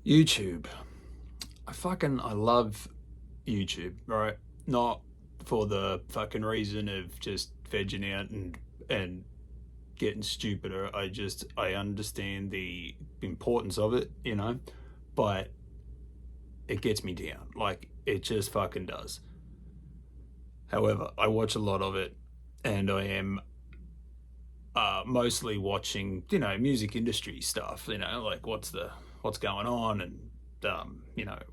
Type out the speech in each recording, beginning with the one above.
YouTube. I love YouTube, right? Not for the fucking reason of just vegging out and getting stupider. I understand the importance of it, but it gets me down. Like it just fucking does. However, I watch a lot of it, and I am mostly watching, music industry stuff. Like what's going on, and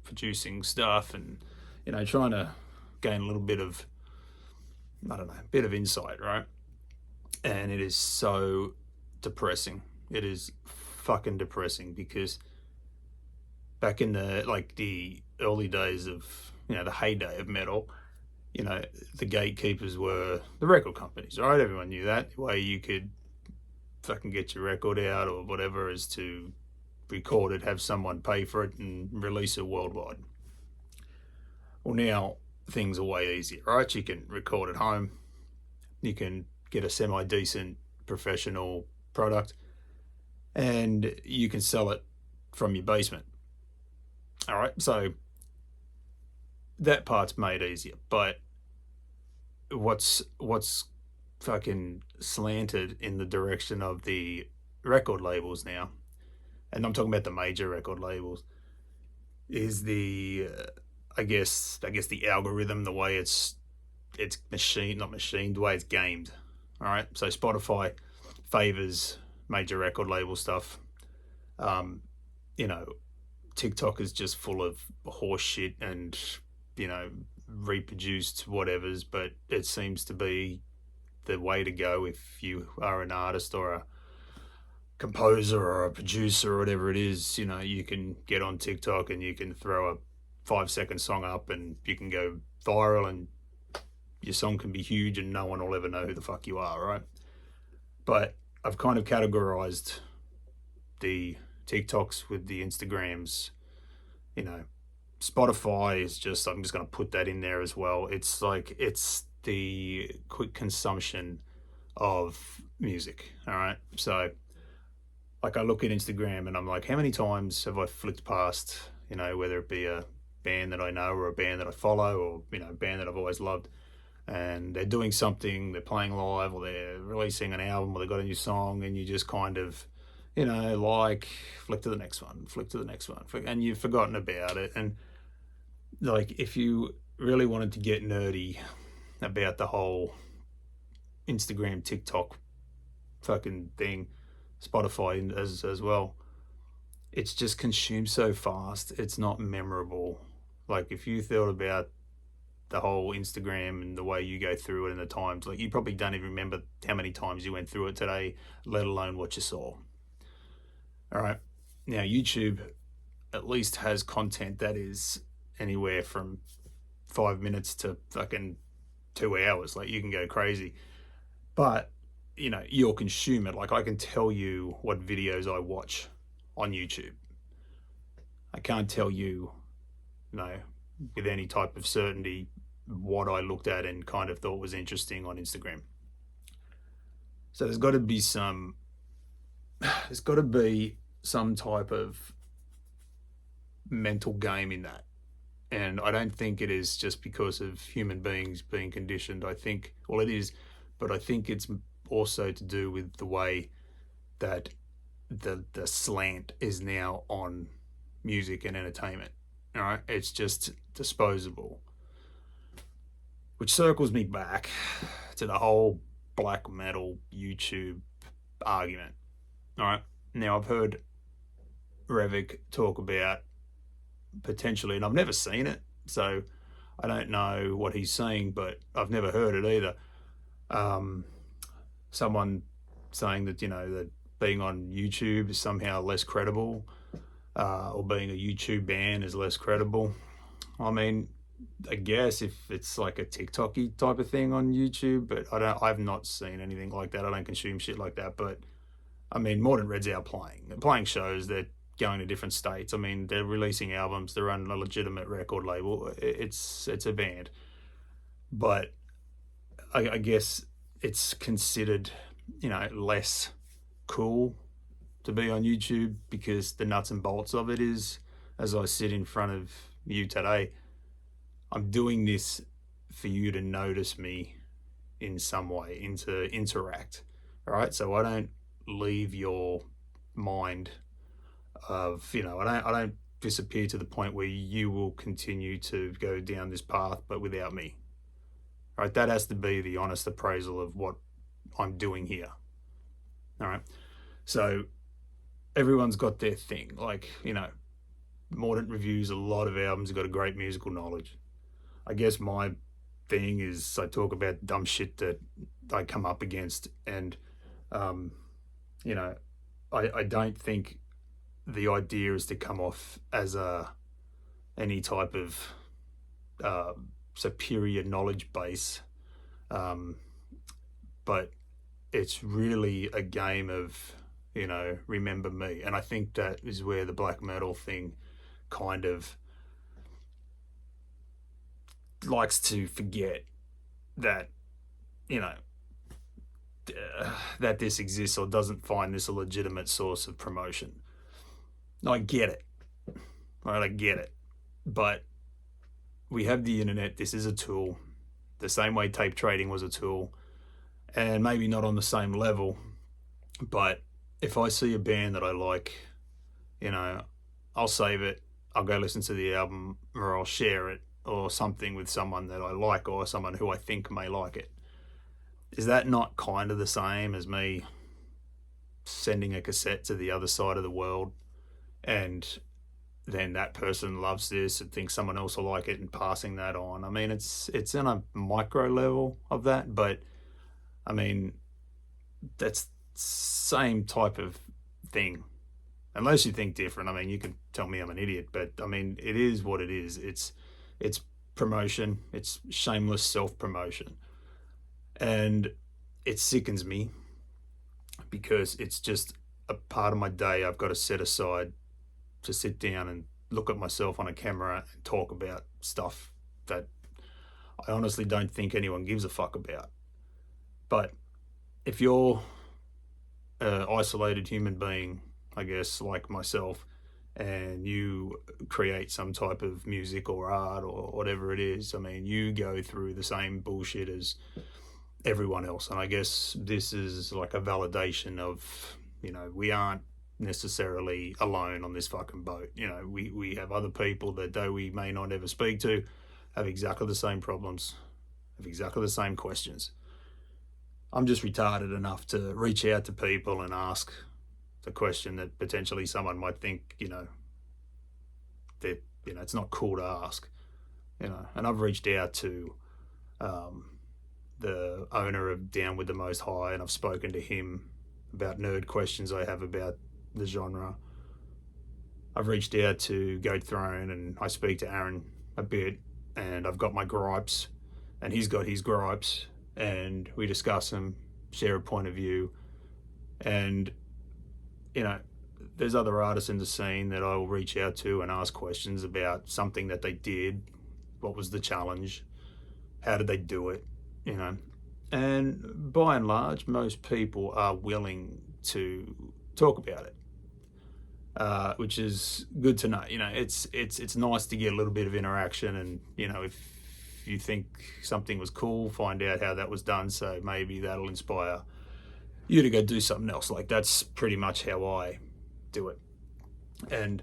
producing stuff, and trying to gain a little bit of, I don't know, bit of insight, right? And it is so depressing. It is fucking depressing because back in the early days of the heyday of metal, the gatekeepers were the record companies, right? Everyone knew that. The way you could fucking get your record out or whatever is to record it, have someone pay for it, and release it worldwide. Well, now things are way easier, right? You can record at home, you can get a semi-decent professional product, and you can sell it from your basement. All right, so that part's made easier, but what's fucking slanted in the direction of the record labels now, and I'm talking about the major record labels, is the I guess the algorithm, the way it's not machined, the way it's gamed. All right, so Spotify favors major record label stuff. You know, TikTok is just full of horse shit and reproduced whatevers, but it seems to be the way to go if you are an artist or a composer or a producer or whatever it is. You can get on TikTok and you can throw a 5-second song up and you can go viral, and your song can be huge and no one will ever know who the fuck you are, right? But I've kind of categorized the TikToks with the Instagrams. Spotify is just, I'm just going to put that in there as well. It's like, it's the quick consumption of music, all right? So like I look at Instagram and I'm like, how many times have I flicked past, whether it be a band that I know or a band that I follow, or, a band that I've always loved, and they're doing something, they're playing live or they're releasing an album or they got a new song, and you just kind of, like flick to the next one, and you've forgotten about it. And like, if you really wanted to get nerdy about the whole Instagram, TikTok fucking thing, Spotify as well, it's just consumed so fast, it's not memorable. Like, if you thought about the whole Instagram and the way you go through it and the times, like, you probably don't even remember how many times you went through it today, let alone what you saw. All right, now YouTube at least has content that is anywhere from 5 minutes to fucking 2 hours. Like, you can go crazy, but you'll consume it. Like, I can tell you what videos I watch on YouTube. I can't tell you, with any type of certainty what I looked at and kind of thought was interesting on Instagram. So there's got to be some type of mental game in that. And I don't think it is just because of human beings being conditioned. I think, well, it is, but I think it's also to do with the way that the slant is now on music and entertainment. All right, it's just disposable, which circles me back to the whole black metal YouTube argument. All right, now I've heard Revik talk about potentially, and I've never seen it, so I don't know what he's saying, but I've never heard it either. Someone saying that that being on YouTube is somehow less credible, or being a YouTube ban is less credible. I mean, I guess if it's like a TikTok-y type of thing on YouTube, but I've not seen anything like that. I don't consume shit like that. But I mean, Mordant Red's out playing shows. They're going to different states. I mean, they're releasing albums. They're on a legitimate record label. It's a band, but I guess it's considered less cool to be on YouTube because the nuts and bolts of it is as I sit in front of you today, I'm doing this for you to notice me in some way, and to interact. All right, so I don't leave your mind of, I don't disappear to the point where you will continue to go down this path, but without me. All right, that has to be the honest appraisal of what I'm doing here. All right, so everyone's got their thing. Like, Mordant reviews a lot of albums, got a great musical knowledge. I guess my thing is I talk about dumb shit that I come up against, and I don't think the idea is to come off as any type of superior knowledge base, but it's really a game of remember me. And I think that is where the black metal thing kind of likes to forget that that this exists, or doesn't find this a legitimate source of promotion. I get it. All right, I get it. But we have the internet. This is a tool, the same way tape trading was a tool, and maybe not on the same level. But if I see a band that I like, I'll save it. I'll go listen to the album, or I'll share it, or something with someone that I like, or someone who I think may like it. Is that not kind of the same as me sending a cassette to the other side of the world, and then that person loves this and thinks someone else will like it, and passing that on? I mean, it's in a micro level of that, but I mean, that's same type of thing. Unless you think different. I mean, you can tell me I'm an idiot, but I mean, it is what it is. It's promotion. It's shameless self-promotion. And it sickens me, because it's just a part of my day I've got to set aside to sit down and look at myself on a camera and talk about stuff that I honestly don't think anyone gives a fuck about. But if you're an isolated human being, I guess, like myself, and you create some type of music or art or whatever it is, I mean, you go through the same bullshit as everyone else. And I guess this is like a validation of, we aren't necessarily alone on this fucking boat. We have other people that, though we may not ever speak to, have exactly the same problems, have exactly the same questions. I'm just retarded enough to reach out to people and ask the question that potentially someone might think, that, it's not cool to ask, and I've reached out to the owner of Down with the Most High, and I've spoken to him about nerd questions I have about the genre. I've reached out to Goat Throne, and I speak to Aaron a bit, and I've got my gripes, and he's got his gripes, and we discuss them, share a point of view. And there's other artists in the scene that I will reach out to and ask questions about something that they did. What was the challenge? How did they do it? And by and large, most people are willing to talk about it, which is good to know. It's nice to get a little bit of interaction, and if you think something was cool, find out how that was done, so maybe that'll inspire you to go do something else. Like, that's pretty much how I do it. And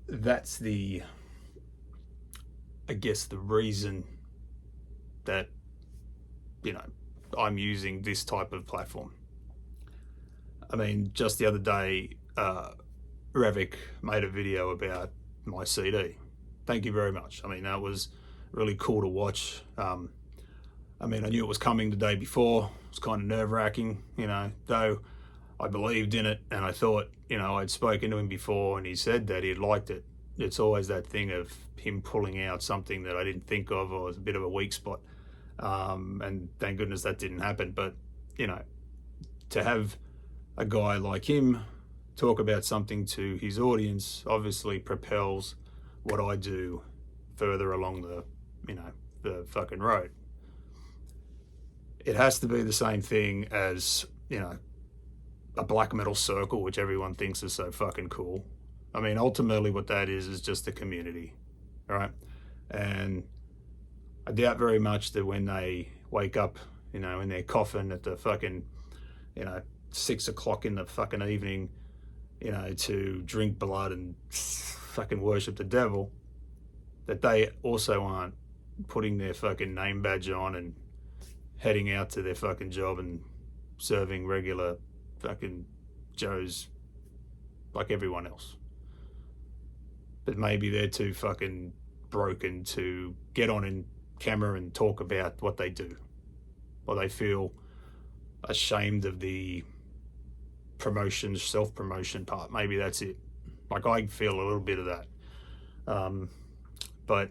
that's I guess the reason that I'm using this type of platform. I mean, just the other day, Ravik made a video about my CD. Thank you very much. I mean, that was really cool to watch. I mean, I knew it was coming the day before. It was kind of nerve-wracking, though I believed in it, and I thought, I'd spoken to him before, and he said that he had liked it. It's always that thing of him pulling out something that I didn't think of, or was a bit of a weak spot. And thank goodness that didn't happen. But, to have a guy like him talk about something to his audience obviously propels what I do further along the fucking road. It has to be the same thing as, a black metal circle, which everyone thinks is so fucking cool. I mean, ultimately what that is just a community, right? And I doubt very much that when they wake up, in their coffin at the fucking, 6 o'clock in the fucking evening, to drink blood and fucking worship the devil, that they also aren't putting their fucking name badge on and heading out to their fucking job and serving regular fucking Joes like everyone else. But maybe they're too fucking broken to get on in camera and talk about what they do, or they feel ashamed of the promotion, self-promotion part. Maybe that's it. Like, I feel a little bit of that. But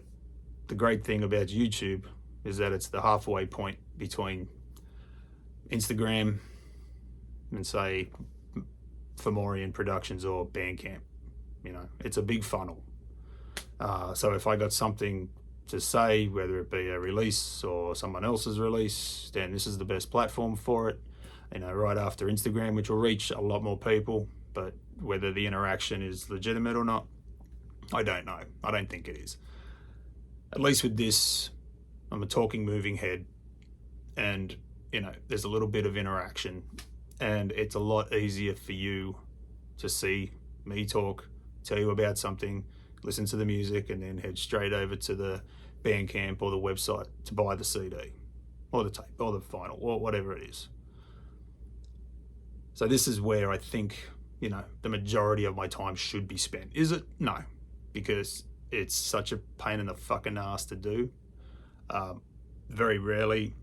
the great thing about YouTube is that it's the halfway point between Instagram and, say, Fomorian Productions or Bandcamp. It's a big funnel. So if I got something to say, whether it be a release or someone else's release, then this is the best platform for it. Right after Instagram, which will reach a lot more people, but whether the interaction is legitimate or not, I don't know. I don't think it is. At least with this, I'm a talking, moving head, and there's a little bit of interaction, and it's a lot easier for you to see me talk, tell you about something, listen to the music, and then head straight over to the Bandcamp or the website to buy the CD or the tape or the vinyl or whatever it is. So this is where I think, the majority of my time should be spent. Is it? No, because it's such a pain in the fucking ass to do. Very rarely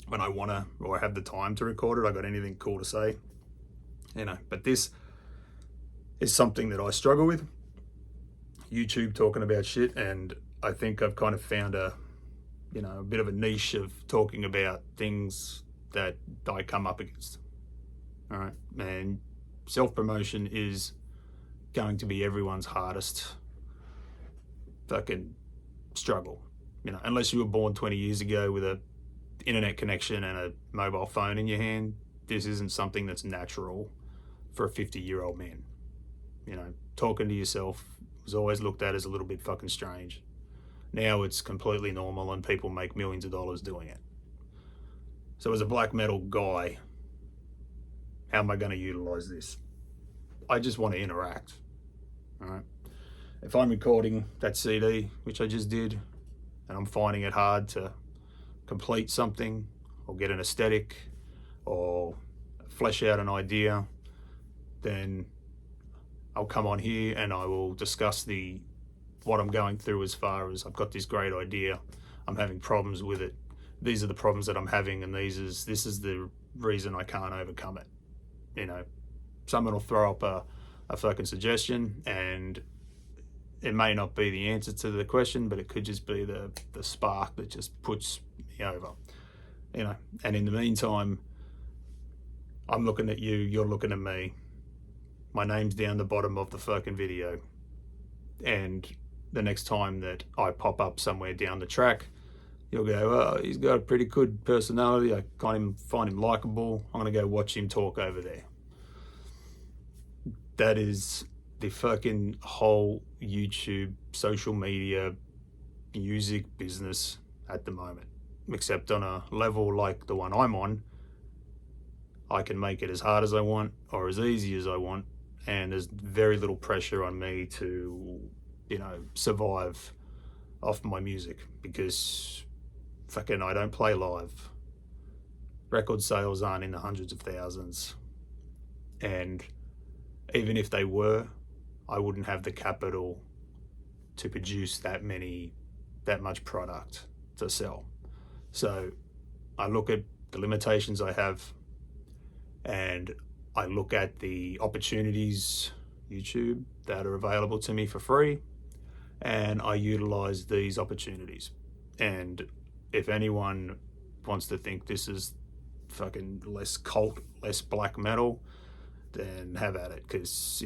when I want to or have the time to record it, I got anything cool to say. But this is something that I struggle with. YouTube talking about shit, and I think I've kind of found a bit of a niche of talking about things that I come up against. All right, and self-promotion is going to be everyone's hardest fucking struggle. Unless you were born 20 years ago with a internet connection and a mobile phone in your hand, this isn't something that's natural for a 50-year-old man. Talking to yourself was always looked at as a little bit fucking strange. Now it's completely normal and people make millions of dollars doing it. So as a black metal guy, how am I going to utilize this? I just want to interact. All right. If I'm recording that CD, which I just did, and I'm finding it hard to complete something or get an aesthetic or flesh out an idea, then I'll come on here and I will discuss what I'm going through as far as I've got this great idea, I'm having problems with it, these are the problems that I'm having, and this is the reason I can't overcome it. Someone will throw up a fucking suggestion, and it may not be the answer to the question, but it could just be the spark that just puts me over. And in the meantime, I'm looking at you, you're looking at me. My name's down the bottom of the fucking video. And the next time that I pop up somewhere down the track, you'll go, oh, he's got a pretty good personality. I find him likable. I'm going to go watch him talk over there. That is the fucking whole YouTube, social media, music business at the moment. Except on a level like the one I'm on, I can make it as hard as I want or as easy as I want, and there's very little pressure on me to, survive off my music, because fucking I don't play live. Record sales aren't in the hundreds of thousands, and even if they were, I wouldn't have the capital to produce that much product to sell. So I look at the limitations I have, and I look at the opportunities, YouTube, that are available to me for free, and I utilize these opportunities. And if anyone wants to think this is fucking less cult, less black metal, then have at it, because,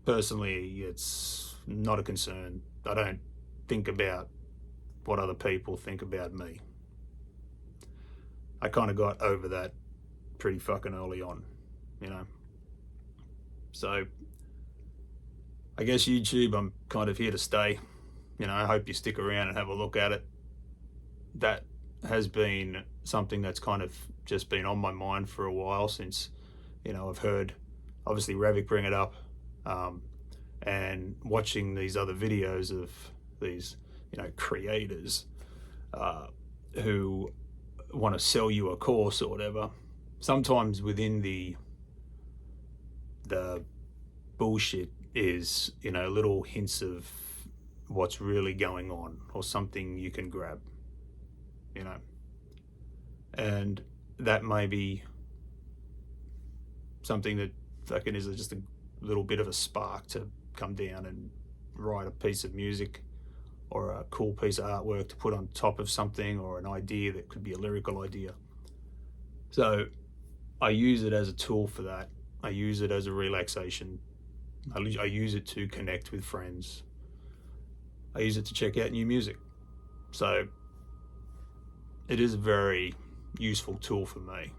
personally, it's not a concern. I don't think about what other people think about me. I kind of got over that pretty fucking early on, So I guess YouTube, I'm kind of here to stay. You know, I hope you stick around and have a look at it. That has been something that's kind of just been on my mind for a while since, you know, I've heard obviously Revik bring it up, and watching these other videos of these, you know, creators who want to sell you a course or whatever. Sometimes within the bullshit is, you know, little hints of what's really going on or something you can grab, you know, and that may be something that fucking is just a little bit of a spark to come down and write a piece of music or a cool piece of artwork to put on top of something, or an idea that could be a lyrical idea. So I use it as a tool for that. I use it as a relaxation. I use it to connect with friends. I use it to check out new music. So it is a very useful tool for me.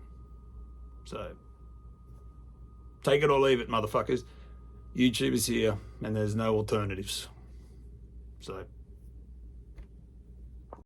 So take it or leave it, motherfuckers. YouTube is here and there's no alternatives. So